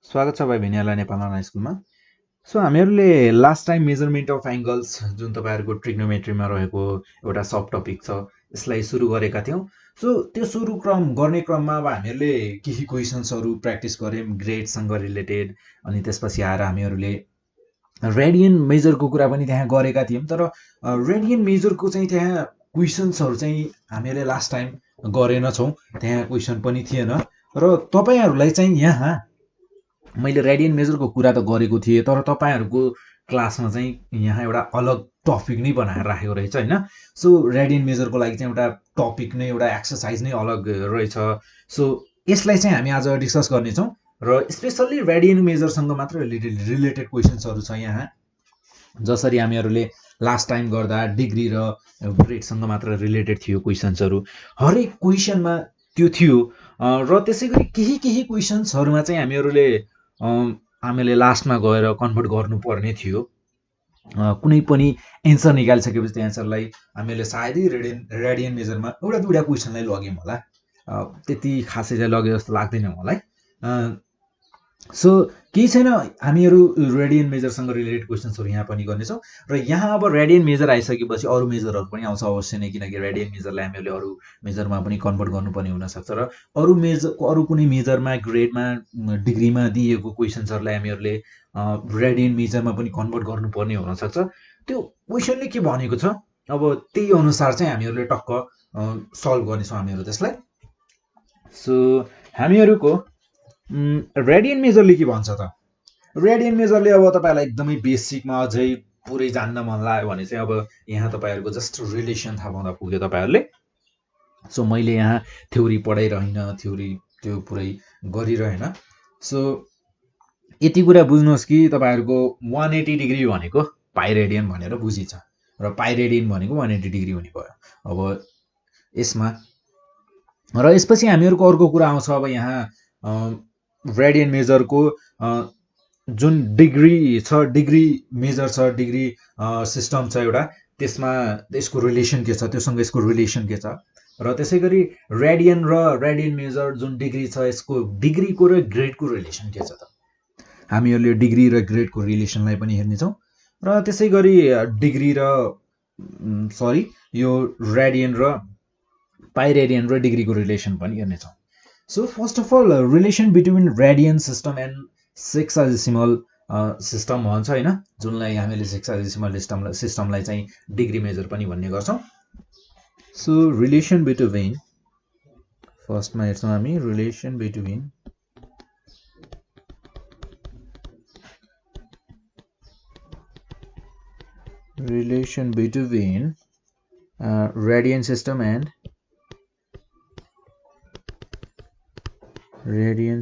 स्वागत छ भाइ भिनियालाई नेपाल अनलाइन स्कुलमा। सो हामीहरूले last time measurement of angles जुन तपाईँहरूको ट्रिग्नोमेट्रीमा रहेको एउटा सब टपिक छ यसलाई सुरु गरेका थियौँ। सो त्यो सुरु गर्ने क्रममा अब हामीहरूले केही क्वेसन्सहरू प्र्याक्टिस गऱ्यौँ ग्रेडसँग रिलेटेड। अनि त्यसपछि आएर हामीहरूले रेडियन मेजरको कुरा पनि त्यहाँ गरेका थियौँ। तर रेडियन मेजरको चाहिँ त्यहाँ क्वेसन्सहरू चाहिँ हामीहरूले लास्ट टाइम गरेनछौँ, त्यहाँ क्वेसन पनि थिएन। र तपाईँहरूलाई चाहिँ यहाँ मैले रेडियन मेजरको कुरा त गरेको थिएँ, तर तपाईँहरूको क्लासमा चाहिँ यहाँ एउटा अलग टपिक नै बनाएर राखेको रहेछ होइन। सो रेडियन मेजरको लागि चाहिँ एउटा टपिक नै एउटा एक्सर्साइज नै अलग रहेछ। सो यसलाई चाहिँ हामी आज डिस्कस गर्नेछौँ र स्पेसल्ली रेडियन मेजरसँग मात्र रिलेटेड क्वेसन्सहरू छ यहाँ। जसरी हामीहरूले लास्ट टाइम गर्दा डिग्री र ग्रेडसँग मात्र रिलेटेड थियो क्वेसन्सहरू, हरेक क्वेसनमा त्यो थियो। र त्यसै गरी केही क्वेसन्सहरूमा चाहिँ हामीले लास्टमा गएर कन्भर्ट गर्नुपर्ने थियो। कुनै पनि एन्सर निकालिसकेपछि त्यो एन्सरलाई हामीले सायदै रेडियन मेजरमा एउटा दुईवटा क्वेसनलाई लग्यौँ होला, त्यति खासै चाहिँ लग्यो जस्तो लाग्दैन मलाई। सो केही छैन, हामीहरू रेडियन मेजरसँग रिलेटेड क्वेसन्सहरू यहाँ पनि गर्नेछौँ। र यहाँ अब रेडियन मेजर आइसकेपछि अरू मेजरहरू पनि आउँछ अवश्य नै, किनकि रेडियन मेजरलाई हामीले अरू मेजरमा पनि कन्भर्ट गर्नुपर्ने हुनसक्छ। र अरू कुनै मेजरमा ग्रेडमा डिग्रीमा दिएको क्वेसन्सहरूलाई हामीहरूले रेडियन मेजरमा पनि कन्भर्ट गर्नुपर्ने हुनसक्छ। त्यो क्वेसनले के भनेको छ अब त्यही अनुसार चाहिँ हामीहरूले टक्क सल्भ गर्नेछौँ हामीहरू त्यसलाई। सो हामीहरूको रेडियन मेजरले के भन्छ त? रेडियन मेजरले अब तपाईँलाई एकदमै बेसिकमा अझै पुरै जान्न मन लाग्यो भने चाहिँ अब यहाँ तपाईँहरूको जस्ट रिलेसन थाहा पाउँदा पुग्यो तपाईँहरूले। सो मैले यहाँ थ्योरी पढाइरहेन, थ्योरी त्यो पुरै गरिरहेन। सो यति कुरा बुझ्नुहोस् कि तपाईँहरूको 180 डिग्री भनेको पाइ रेडियन भनेर बुझिन्छ, र पाइ रेडियन भनेको 180 डिग्री हुने भयो अब यसमा। र यसपछि हामीहरूको अर्को कुरा आउँछ अब यहाँ रेडियन मेजरको जुन डिग्री छ, डिग्री मेजर छ, डिग्री सिस्टम छ एउटा, त्यसमा यसको रिलेसन के छ, त्योसँग यसको रिलेसन के छ। र त्यसै गरी रेडियन र रेडियन मेजर जुन डिग्री छ यसको डिग्रीको र ग्रेडको रिलेसन के छ त? हामीहरूले डिग्री र ग्रेडको रिलेसनलाई पनि हेर्नेछौँ। र त्यसै गरी डिग्री र यो रेडियन र पाइ रेडियन र डिग्रीको रिलेसन पनि हेर्नेछौँ। So first of all relation between radian system and sexagesimal system भन्छ होइन, जुनलाई हामीले सेक्साडेसिमल सिस्टमलाई चाहिँ डिग्री मेजर पनि भन्ने गर्छौँ। सो रिलेसन बिट्विन, फर्स्टमा हेर्छौँ हामी relation between radian system and radian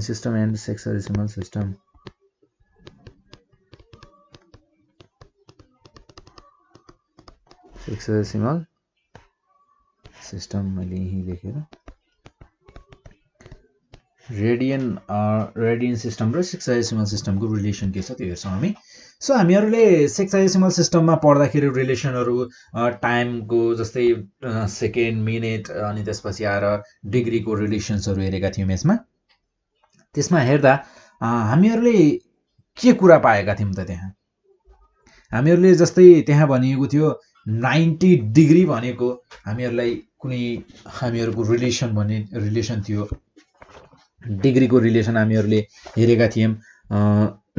system and sexagesimal system. Sexagesimal system मैले यहीँ लेखेर रेडियन सिस्टम र सेक्साडेसिमल सिस्टमको रिलेसन के छ त्यो हेर्छौँ हामी। सो हामीहरूले सेक्साडेसिमल सिस्टममा पढ्दाखेरि रिलेसनहरू टाइमको जस्तै सेकेन्ड, मिनेट, अनि त्यसपछि आएर डिग्रीको रिलेसन्सहरू हेरेका थियौँ यसमा। त्यसमा हेर्दा हामीहरूले के कुरा पाएका थियौँ त? त्यहाँ हामीहरूले जस्तै त्यहाँ भनिएको थियो 90 डिग्री भनेको हामीहरूको रिलेसन थियो। डिग्रीको रिलेसन हामीहरूले हेरेका थियौँ,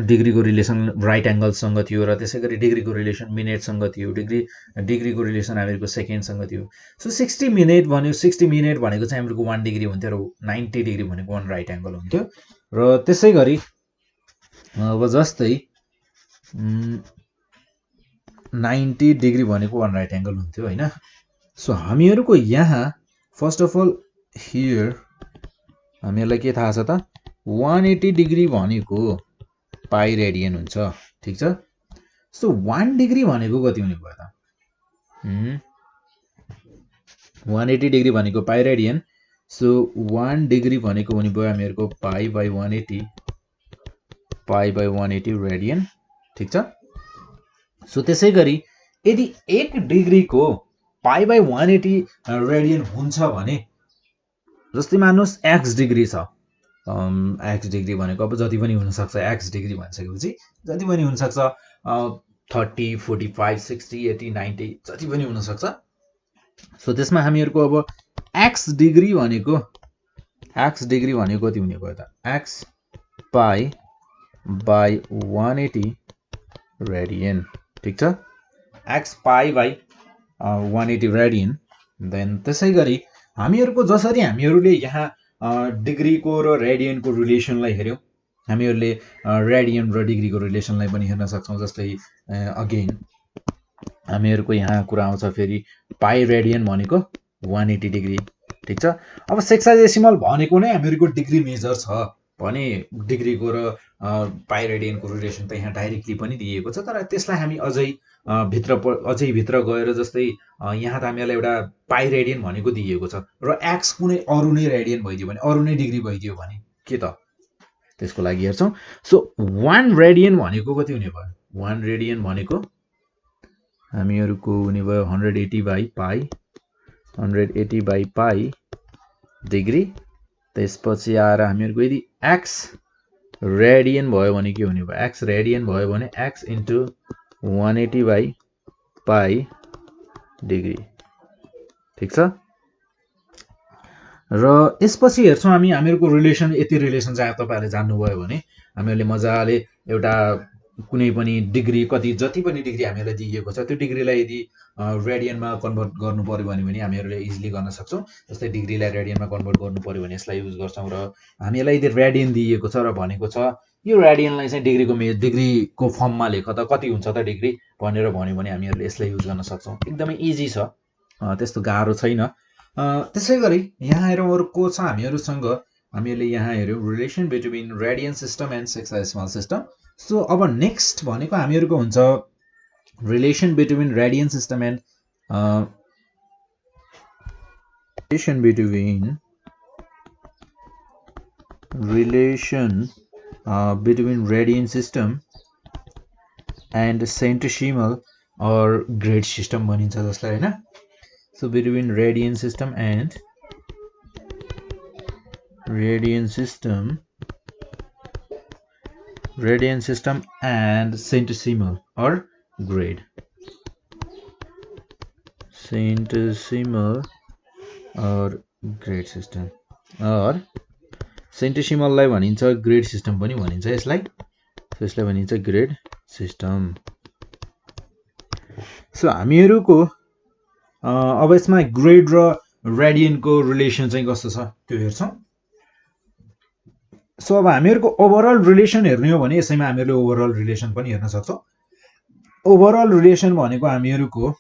डिग्रीको रिलेसन राइट एङ्गलसँग थियो। र त्यसै गरी डिग्रीको रिलेसन मिनेटसँग थियो, डिग्रीको रिलेसन हामीहरूको सेकेन्डसँग थियो। सो 60 मिनेट भनेको चाहिँ हामीहरूको 1 डिग्री हुन्थ्यो र 90 डिग्री भनेको 1 राइट एङ्गल हुन्थ्यो। र त्यसै गरी अब जस्तै 90 डिग्री भनेको 1 राइट एङ्गल हुन्थ्यो होइन। सो हामीहरूको यहाँ फर्स्ट अफ अल हियर हामीहरूलाई के थाहा छ त? 180 डिग्री भनेको पाइ रेडियन हुन्छ, ठिक छ। सो 1 डिग्री भनेको कति हुने भयो त? 180 डिग्री भनेको पाइ रेडियन। सो 1 डिग्री भनेको हुने भयो हामीहरूको पाइ बाई 180 रेडियन, ठिक छ। सो त्यसै गरी यदि 1 डिग्रीको पाइ बाई 180 रेडियन हुन्छ भने जस्तै मान्नुहोस् x डिग्री छ, x डिग्री भनेको अब जति पनि हुनसक्छ, x डिग्री भनिसकेपछि जति पनि हुनसक्छ, 30, 45, 60, 80, 90 जति पनि हुनसक्छ। सो त्यसमा हामीहरूको अब x डिग्री भनेको कति हुने भयो त, x पाई बाई 180 रेडियन, ठिक छ, x pi by 180 radian. Then त्यसै गरी हामीहरूको जसरी हामीहरूले यहाँ डिग्रीको र रेडियनको रिलेसनलाई हेऱ्यौँ, हामीहरूले रेडियन र डिग्रीको रिलेसनलाई पनि हेर्न सक्छौँ। जस्तै अगेन हामीहरूको यहाँ कुरा आउँछ फेरि पाई रेडियन भनेको 180 डिग्री, ठिक छ। अब सेक्साडेसिमल भनेको नै हामीहरूको डिग्री मेजर छ भने डिग्रीको र पाई रेडियनको रिलेसन त यहाँ डाइरेक्टली पनि दिएको छ, तर त्यसलाई हामी अझै भित्र गएर, जस्तै यहाँ त हामीलाई एउटा पाई रेडियन भनेको दिएको छ र एक्स कुनै अरू नै रेडियन भइदियो भने, अरू नै डिग्री भइदियो भने के त, त्यसको लागि हेर्छौँ। सो 1 रेडियन भनेको कति हुने भयो, 1 रेडियन भनेको हामीहरूको हुने भयो 180 by pi, 180 by pi degree. त्यसपछि आएर हामीहरूको यदि एक्स रेडियन भयो भने के हुने भयो, एक्स रेडियन भयो भने x into 180 by pi degree, ठिक छ। र यसपछि हेर्छौँ हामीहरूको रिलेसन, यति रिलेसन चाहिँ तपाईँहरूले जान्नुभयो भने हामीहरूले मजाले एउटा कुनै पनि डिग्री, जति पनि डिग्री हामीलाई दिएको छ त्यो डिग्रीलाई यदि रेडियनमा कन्भर्ट गर्नु पर्यो भने हामीहरूले इजिली गर्न सक्छौँ। जस्तै डिग्रीलाई रेडियनमा कन्भर्ट गर्नु पर्यो भने यसलाई युज गर्छौँ, र हामीलाई यदि रेडियन दिएको छ र भनेको छ यो रेडियनलाई चाहिँ डिग्रीको फर्ममा लेख त कति हुन्छ त डिग्री भनेर भन्यो भने हामीहरूले यसलाई युज गर्न सक्छौँ। एकदमै इजी छ, त्यस्तो गाह्रो छैन। त्यसै गरी यहाँ हेरौँ अरू को छ हामीहरूसँग, हामीहरूले यहाँ हेऱ्यौँ relation between radian system and sexagesimal system. So अब नेक्स्ट भनेको हामीहरूको हुन्छ relation between radian system and between radian system and centesimal or grade system भनिन्छ जसलाई, हैन। So between radian system and centesimal or grade, centesimal or grade system or सेन्टेसिमललाई भनिन्छ grade system पनि भनिन्छ यसलाई, सो यसलाई भनिन्छ ग्रेड सिस्टम। सो हामीहरूको अब यसमा ग्रेड र रेडियनको रिलेसन चाहिँ कस्तो छ त्यो हेर्छौँ। सो अब हामीहरूको ओभरअल रिलेसन हेर्ने हो भने यसैमा हामीहरूले ओभरअल रिलेसन पनि हेर्न सक्छौँ। ओभरअल रिलेसन भनेको हामीहरूको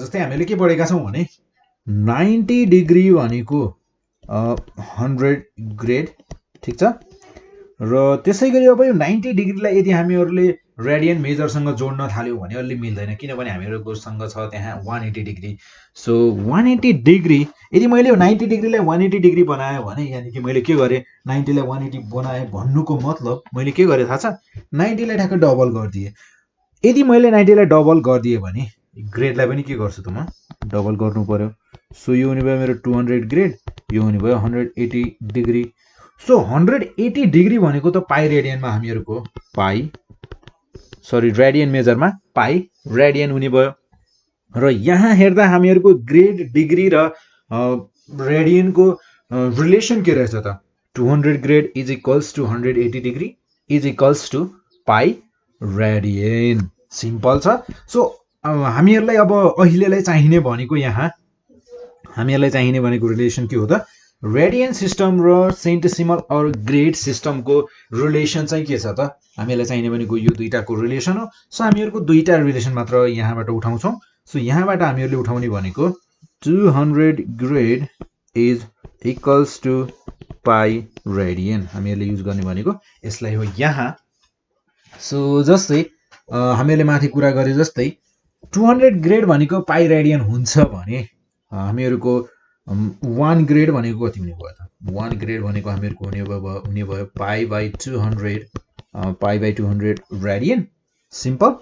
जस्तै हामीले के पढेका छौँ भने 90 डिग्री भनेको 100 ग्रेड, ठिक छ। र त्यसै गरी अब यो 90 डिग्रीलाई यदि हामीहरूले रेडियन मेजरसँग जोड्न थाल्यौँ भने अलि मिल्दैन, किनभने हामीहरूकोसँग छ त्यहाँ 180 डिग्री। सो 180 डिग्री यदि मैले यो 90 डिग्रीलाई 180 डिग्री बनाएँ भने, यानि कि मैले के गरेँ 90 लाई 180 बनाएँ भन्नुको मतलब मैले के गरेँ थाहा छ, 90 लाई ठ्याक्क डबल गरिदिएँ। यदि मैले 90 लाई डबल गरिदिएँ भने ग्रेडलाई पनि के गर्छु त म, डबल गर्नु पर्यो। सो यो हुने भयो मेरो 200 ग्रेड, यो हुने भयो 180 डिग्री। सो 180 डिग्री भनेको त पाई रेडियनमा हामीहरूको रेडियन मेजरमा पाई रेडियन हुने भयो। र यहाँ हेर्दा हामीहरूको ग्रेड, डिग्री र रेडियनको रिलेसन के रहेछ त, 200 grade is equals to 180 degree is equals to pi radian. Simple छ। सो हामीहरूलाई अब अहिलेलाई चाहिने भनेको, यहाँ हामीहरूलाई चाहिने भनेको रिलेसन के हो त, रेडियन सिस्टम र सेन्टेसिमल और ग्रेड सिस्टमको रिलेसन चाहिँ के छ त, हामीलाई चाहिने भनेको यो दुईटाको रिलेसन हो। सो हामीहरूको दुईटा रिलेसन मात्र यहाँबाट उठाउँछौँ। सो यहाँबाट हामीहरूले उठाउने भनेको 200 grade is equals to pi radian, हामीहरूले युज गर्ने भनेको यसलाई हो यहाँ। सो जस्तै हामीहरूले माथि कुरा गरे जस्तै 200 ग्रेड भनेको पाई रेडियन हुन्छ भने हामीहरूको 1 ग्रेड भनेको कति हुने भयो त, 1 ग्रेड भनेको हामीहरूको हुने भयो पाई बाई 200 रेडियन। सिम्पल।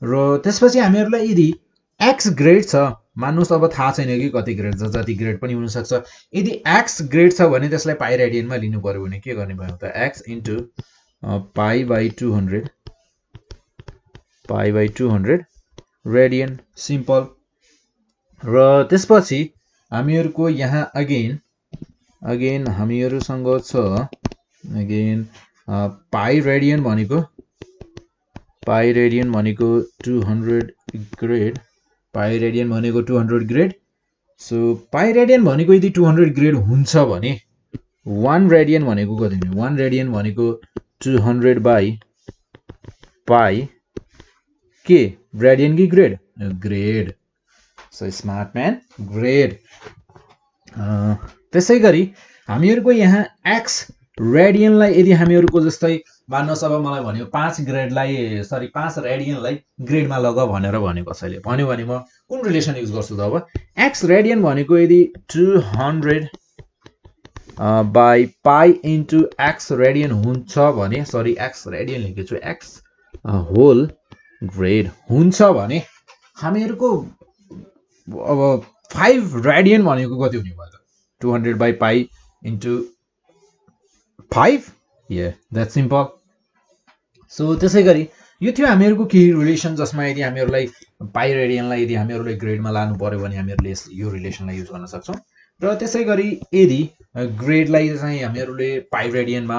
र त्यसपछि हामीहरूलाई यदि एक्स ग्रेड छ मान्नुहोस् अब थाहा छैन कि कति ग्रेड छ, जति ग्रेड पनि हुनसक्छ। यदि x ग्रेड छ भने त्यसलाई पाई रेडियनमा लिनु पर्यो भने के गर्ने भयो त x into pi by 200 radian, simple. र त्यसपछि हामीहरूको यहाँ अगेन हामीहरूसँग छ पाई रेडियन भनेको 200 ग्रेड, पाई रेडियन भनेको 200 ग्रेड। सो पाई रेडियन भनेको यदि 200 ग्रेड हुन्छ भने 1 रेडियन भनेको कति हुन्छ? 1 रेडियन भनेको 200 बाई पाई के रेडियन कि grade? Grade. So smart man, grade. त्यसै गरी हामीहरूको यहाँ x रेडियनलाई यदि हामीहरूको जस्तै मान्नुहोस् अब मलाई भन्यो 5 रेडियनलाई ग्रेडमा लग भनेर भन्यो कसैले, भन्यो भने म कुन रिलेसन युज गर्छु त? अब x रेडियन भनेको यदि 200 by pi into x radian हुन्छ भने, सरी x रेडियन लेखेछु, x होल ग्रेड हुन्छ भने हामीहरूको अब 5 रेडियन भनेको कति हुने भयो त? 200 by pi into 5, that's simple. So त्यसै गरी यो थियो हामीहरूको केही रिलेसन जसमा यदि हामीहरूलाई पाई रेडियनलाई यदि हामीहरूले ग्रेडमा लानु पर्यो भने हामीहरूले यो रिलेसनलाई युज गर्न सक्छौँ। र त्यसै गरी यदि ग्रेडलाई चाहिँ हामीहरूले पाई रेडियनमा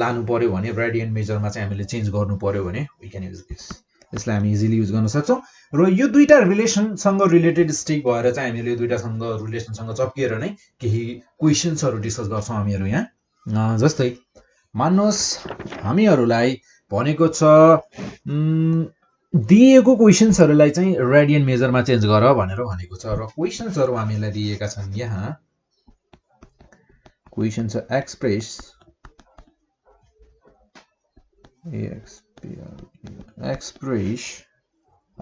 लानु पर्यो भने, रेडियन मेजरमा चाहिँ हामीले चेन्ज गर्नु पर्यो भने वी क्यान युज दिस, यसलाई हामी इजिली युज गर्न सक्छौँ। र यो दुईटा रिलेसनसँग रिलेटेड स्टिक भएर चाहिँ हामीले यो दुईटासँग रिलेसनसँग चप्किएर नै केही क्वेसन्सहरू डिस्कस गर्छौँ हामीहरू यहाँ। जस्तै मान्नुहोस् हामीहरूलाई भनेको छ दिएको क्वेसन्सहरूलाई चाहिँ रेडियन मेजरमा चेन्ज गर भनेर भनेको छ, र क्वेसन्सहरू हामीलाई दिएका छन्। यहाँ क्वेसन छ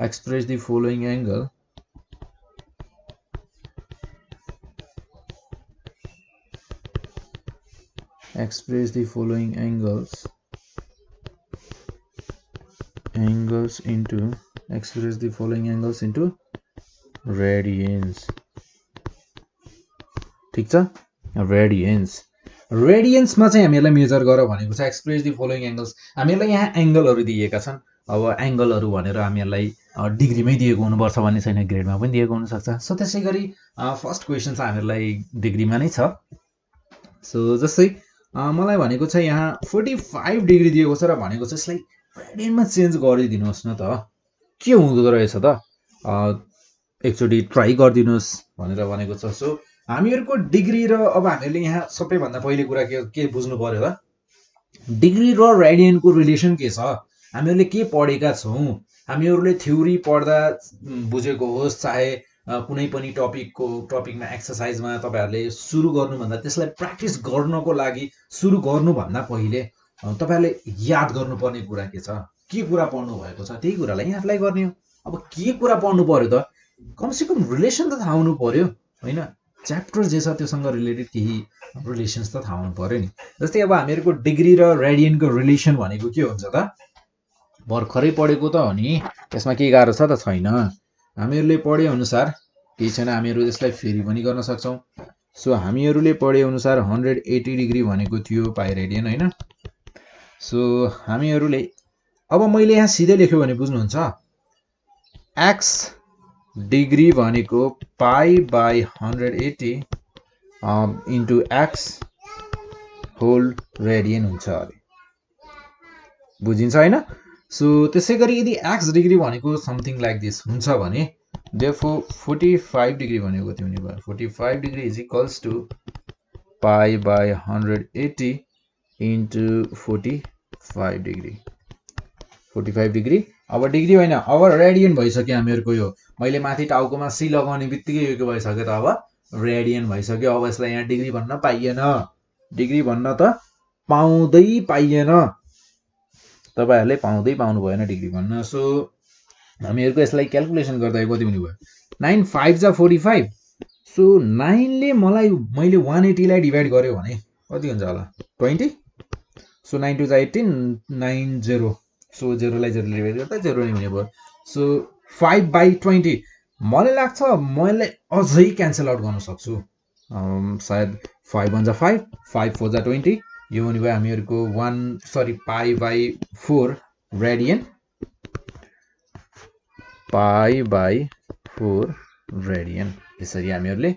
express the following angle into radians। ठीक छ, रेडियन्समा चाहिँ हामीहरूलाई मेजर गर भनेको छ। एक्सप्रेस द फलोइङ एंगल्स, हामीहरूलाई यहाँ एंगलहरू दिएका छन्। अब एंगलहरू भनेर हामीहरूलाई डिग्रीमै दिएको हुनुपर्छ भन्ने छैन, ग्रेडमा पनि दिएको हुनसक्छ। सो त्यसै गरी फर्स्ट क्वेसन चाहिँ हामीहरूलाई डिग्रीमा नै छ। सो जस्तै मलाई भनेको छ यहाँ 45 डिग्री दिएको छ र भनेको छ यसलाई रेडियनमा चेन्ज गरिदिनुहोस् न त, के हुँदो रहेछ त, एकचोटि ट्राई गरिदिनुहोस् भनेर भनेको छ। सो हामीहरूको डिग्री र अब हामीहरूले यहाँ सबैभन्दा पहिले कुरा के बुझ्नु पर्यो त, डिग्री र रेडियनको रिलेसन के छ, हामीहरूले के पढेका छौँ। हामीहरूले थ्योरी पढ्दा बुझेको होस्, चाहे कुनै पनि टपिकमा एक्सर्साइजमा तपाईँहरूले सुरु गर्नुभन्दा, त्यसलाई प्र्याक्टिस गर्नको लागि सुरु गर्नुभन्दा पहिले तपाईँहरूले याद गर्नुपर्ने कुरा के छ, के कुरा पढ्नु भएको छ, त्यही कुरालाई यहाँ एप्लाई गर्ने हो। अब के कुरा पढ्नु पर्यो त, कमसेकम रिलेसन त थाहा हुनु पर्यो होइन, च्याप्टर जे छ त्योसँग रिलेटेड केही रिलेसन्स त थाहा हुनु पर्यो नि। जस्तै अब हामीहरूको डिग्री र रेडियनको रिलेसन भनेको के हुन्छ त, भर्खरै पढेको त हो नि, त्यसमा केही गाह्रो छ त छैन। हामीहरूले पढे अनुसार केही छैन, हामीहरू यसलाई फेरि पनि गर्न सक्छौँ। सो हामीहरूले पढे अनुसार 180 डिग्री भनेको थियो पाई रेडियन होइन। सो हामीहरूले अब मैले यहाँ सिधै लेख्यो भने बुझ्नुहुन्छ, एक्स डिग्री भनेको pi by 180 into x whole radian हुन्छ अरे, बुझिन्छ होइन। सो त्यसै गरी यदि एक्स डिग्री भनेको समथिङ लाइक दिस हुन्छ भने देयरफोर 45 डिग्री भनेको कति हुने भयो, 45 degree is equals to pie by 180 into 45 degree. 45 degree अब डिग्री होइन, अब रेडियन भइसक्यो हामीहरूको। यो मैले माथि टाउकोमा सी लगाउने बित्तिकै यो के भइसक्यो त, अब रेडियन भइसक्यो। अब यसलाई यहाँ डिग्री भन्न पाइएन, डिग्री भन्न त पाउँदै पाइएन, तपाईहरुले पाउँदै पाउनु भएन डिग्री भन्न। सो हामीहरुको यसलाई क्याल्कुलेसन गर्दा कति हुने भयो, 9 5 जा 45। सो 9 ले मैले 180 लाई डिभाइड गर्यो भने कति हुन्छ होला, 20। सो 9 2 जा 18, 9 0। सो 0 लाई 0 ले डिभाइड गर्दा 0 नै हुने भयो। सो 5/20 मलाई लाग्छ मैले अझै क्यान्सल आउट गर्न सक्छु। सायद 5 1 जा 5 5 4 जा 20 यो हुने भयो हामीहरूको पाई/4 रेडियन पाई/4 रेडियन यसरी हामीहरूले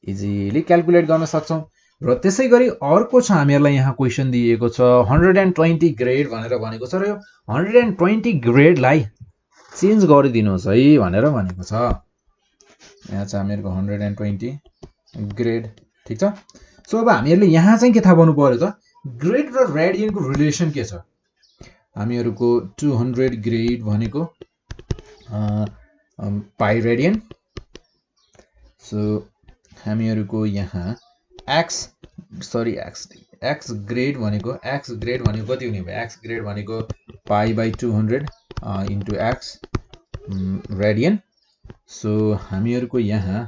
इजिली क्याल्कुलेट गर्न सक्छौँ। र त्यसै गरी अर्को छ हामीहरूलाई यहाँ क्वेसन दिएको छ 120 ग्रेड भनेर भनेको छ र यो 120 ग्रेडलाई चेन्ज गरिदिनुहोस् है भनेर भनेको छ। यहाँ चाहिँ हामीहरूको 120 ग्रेड ठिक छ। सो अब हामीहरूले यहाँ चाहिँ के थाहा पाउनु पर्यो त ग्रेड र रेडियनको रिलेसन के छ। हामीहरूको 200 ग्रेड भनेको पाई रेडियन। सो हामीहरूको यहाँ एक्स ग्रेड भनेको कति हुने भयो एक्स ग्रेड भनेको पाई/200 इन्टु एक्स रेडियन। सो हामीहरूको यहाँ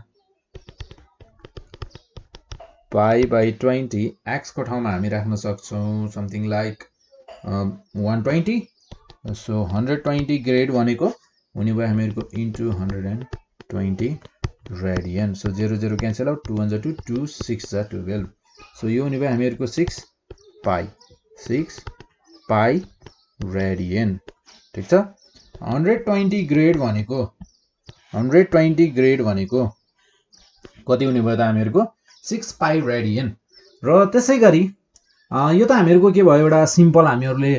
पाई/20 एक्सको ठाउँमा हामी राख्न सक्छौँ समथिङ लाइक 120। सो 120 ग्रेड भनेको हुने भयो हामीहरूको into 120 radian. So 0 0 cancel out 2 1 जा 2 2 6 जा 12। सो यो हुने भयो हामीहरूको 6 पाई रेडियन ठिक छ। 120 ग्रेड भनेको कति हुने भयो त हामीहरूको 6 पाई रेडियन। र त्यसै गरी यो त हामीहरूको के भयो एउटा सिम्पल हामीहरूले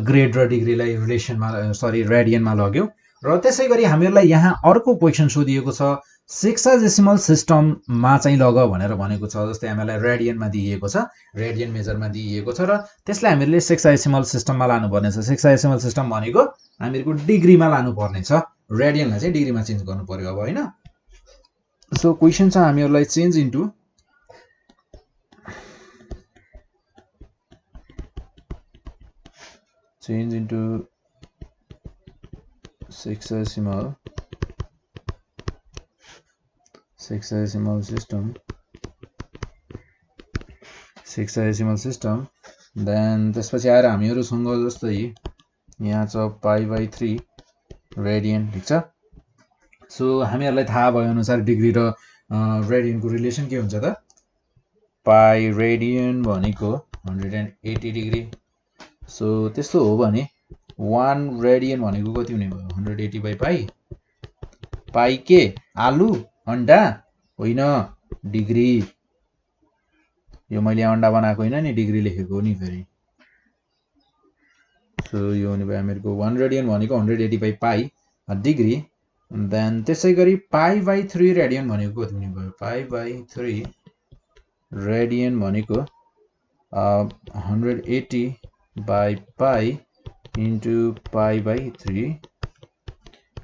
ग्रेड र डिग्रीलाई रिलेसनमा रेडियनमा लग्यौँ। र त्यसै गरी हामीहरूलाई यहाँ अर्को क्वेसन सोधिएको छ सेक्साडेसिमल सिस्टममा चाहिँ लग भनेर भनेको छ। जस्तै हामीलाई रेडियनमा दिइएको छ रेडियन मेजरमा दिइएको छ र त्यसलाई हामीहरूले सेक्साडेसिमल सिस्टममा लानुपर्ने छ। सेक्साडेसिमल सिस्टम भनेको हामीहरूको डिग्रीमा लानुपर्ने छ रेडियनलाई चाहिँ डिग्रीमा चेन्ज गर्नु पर्यो अब होइन। सो क्वेसन छ हामीहरूलाई change into sexagesimal system then त्यसपछि आएर हामीहरूसँग जस्तै यहाँ छ पाई/3 रेडियन ठिक छ। सो हामीहरूलाई थाहा भए अनुसार डिग्री र रेडियनको रिलेसन के हुन्छ त पाई रेडियन भनेको 180 डिग्री। सो त्यस्तो हो भने 1 रेडियन भनेको कति हुने भयो 180/पाई पाई के आलु अन्डा होइन डिग्री। यो मैले अन्डा बनाएको होइन नि डिग्री लेखेको नि फेरि। सो यो हुने भयो हामीहरूको 1 रेडियन भनेको 180/पाई डिग्री। देन त्यसै गरी पाई/3 रेडियन भनेको कति हुने भयो पाई/3 रेडियन भनेको 180/पाई इन्टु पाई/3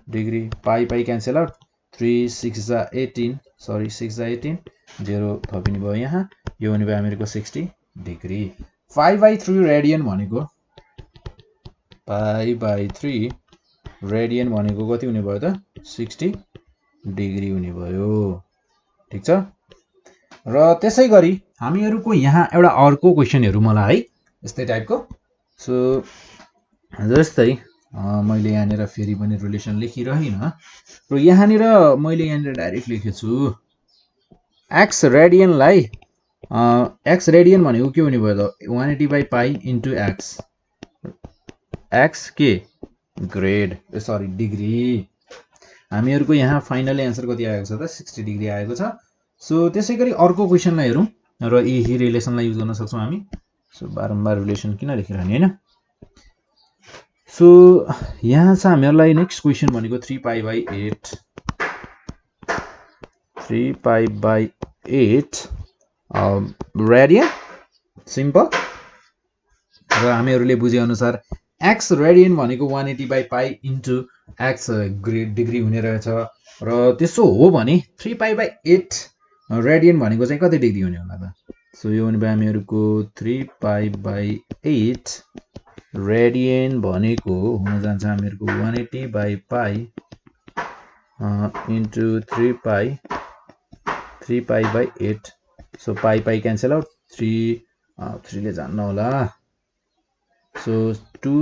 डिग्री। पाई क्यान्सल आउट 3 6 जा 18 0 थपिने भयो यहाँ। यो हुने भयो हामीहरूको 60 डिग्री। पाई/3 रेडियन भनेको कति हुने भयो त 60 डिग्री हुने भयो ठिक छ। र त्यसै गरी हामीहरूको यहाँ एउटा अर्को क्वेसनहरू मलाई है यस्तै टाइपको। सो जस्तै मैले यहाँनिर फेरि पनि रिलेसन लेखिरहेन र यहाँनिर मैले यहाँनिर डाइरेक्ट लेखेछु एक्स रेडियन भनेको के हुने भयो त 180/पाई इन्टु एक्स के ग्रेड डिग्री। हामीहरूको यहाँ फाइनल एन्सर कति आएको छ त 60 डिग्री आएको छ। सो त्यसै गरी अर्को क्वेसनलाई हेरौँ र यही रिलेसनलाई युज गर्न सक्छौँ हामी। सो बारम्बार रिलेसन किन लेखिरहने होइन। सो यहाँ छ हामीहरूलाई नेक्स्ट क्वेसन भनेको 3पाई/8 रेडियन सिम्पल। र हामीहरूले बुझे अनुसार एक्स रेडियन भनेको 180/पाई इन्टु एक्स ग्रेड डिग्री हुने रहेछ। र त्यसो हो भने 3पाई/8 रेडियन भनेको चाहिँ कति डिग्री हुने होला त। सो यो हुने भयो हामीहरूको 3पाई/8 रेडियन भनेको हुन जान्छ हामीहरूको 180/पाई into 3पाई/8। So pi cancel out 3 ले जान्न होला। सो 2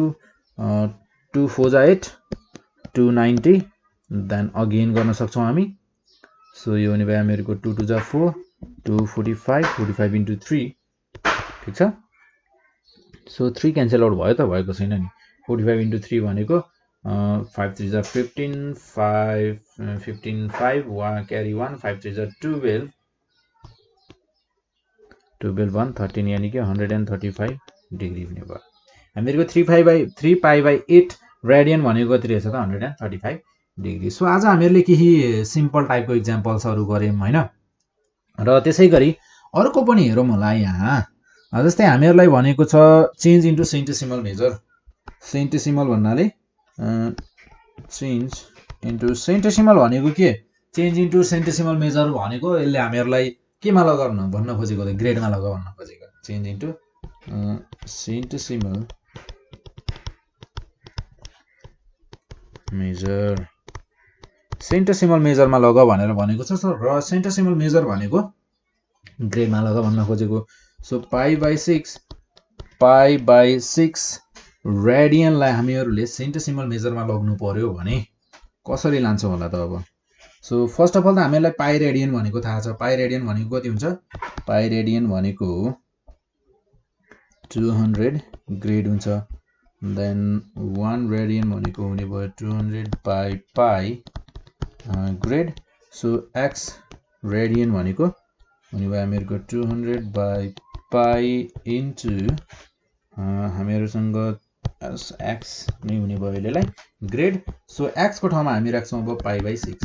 4 जा 8 290 देन अगेन गर्न सक्छौँ हामी। सो यो हुने भयो हामीहरूको 2 2 जा 4 2 45 45 into 3 ठिक छ। सो 3 क्यान्सल आउट भयो त भएको छैन नि। 45 into 3 भनेको 5 3 जा 15 5 15 5 1 क्यारी 1 5 3 जा 12 12 1 13 यानी कि 135 डिग्री हुने भयो। हामीहरूको 3 पाई बाई 8 रेडियन भनेको कति रहेछ त 135 डिग्री। सो आज हामीहरूले केही सिम्पल टाइपको इक्जाम्पल्सहरू गऱ्यौँ होइन। र त्यसै गरी अर्को पनि हेरौँ होला यहाँ। जस्तै हामीहरूलाई भनेको छ चेन्ज इन्टु सेन्टिसिमल मेजर। सेन्टिसिमल भन्नाले चेन्ज इन्टु सेन्टिसिमल भनेको के? चेन्ज इन्टु सेन्टिसिमल मेजर भनेको यसले हामीहरूलाई केमा लगाउन भन्न खोजेको त ग्रेडमा लगा भन्न खोजेको। चेन्ज इन्टु सेन्टिसिमल मेजर सेन्टिसिमल मेजरमा लगा भनेर भनेको छ। र सेन्टिसिमल मेजर भनेको ग्रेडमा लगा भन्न खोजेको। सो पाई बाई 6 रेडियनलाई हामीहरूले सेन्टिसिमल मेजरमा लग्नु पर्यो भने कसरी लान्छौँ होला त अब? सो फर्स्ट अफ अल त हामीलाई पाई रेडियन भनेको थाहा छ। पाई रेडियन भनेको कति हुन्छ? पाई रेडियन भनेको 200 ग्रेड हुन्छ। देन 1 रेडियन भनेको हुने भयो 200 by pie grade. So x radian भनेको हुने भयो हामीहरूको 200 बाई पाई इन्टु हामीहरूसँग एक्स नै हुने भयो यसलाई ग्रेड। सो एक्सको ठाउँमा हामी राख्छौँ अब pi by 6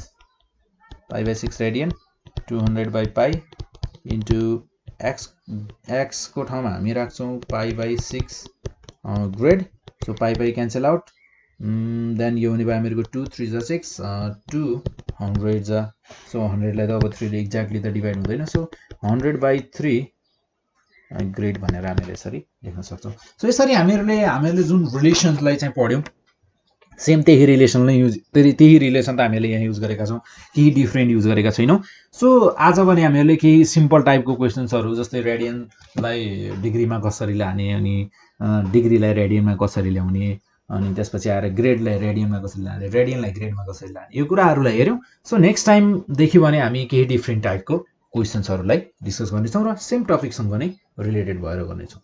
radian 200 by pi into एक्सको ठाउँमा हामी राख्छौँ pi by 6 grade. So pi cancel out. Then यो हुने भयो हामीहरूको 2 3 जा 6 200 जा। सो 100लाई त अब 3ले एक्ज्याक्टली त डिभाइड हुँदैन। सो 100 बाई 3 ग्रेड भनेर हामीले यसरी लेख्न सक्छौँ। सो यसरी हामीहरूले जुन रिलेसनलाई चाहिँ पढ्यौँ सेम त्यही रिलेसन त हामीले यहाँ युज गरेका छौँ, केही डिफ्रेन्ट युज गरेका छैनौँ। सो आज पनि हामीहरूले केही सिम्पल टाइपको क्वेसन्सहरू जस्तै रेडियनलाई डिग्रीमा कसरी लाने, अनि डिग्रीलाई रेडियनमा कसरी ल्याउने, अनि त्यसपछि आएर ग्रेडलाई रेडियनमा कसरी लाने, रेडियनलाई ग्रेडमा कसरी लाने, यो कुराहरूलाई हेऱ्यौँ। सो नेक्स्ट टाइमदेखि भने हामी केही डिफ्रेन्ट टाइपको क्वेसन्सहरूलाई डिस्कस गर्नेछौँ र सेम टपिकसँग नै रिलेटेड भएर गर्नेछौँ।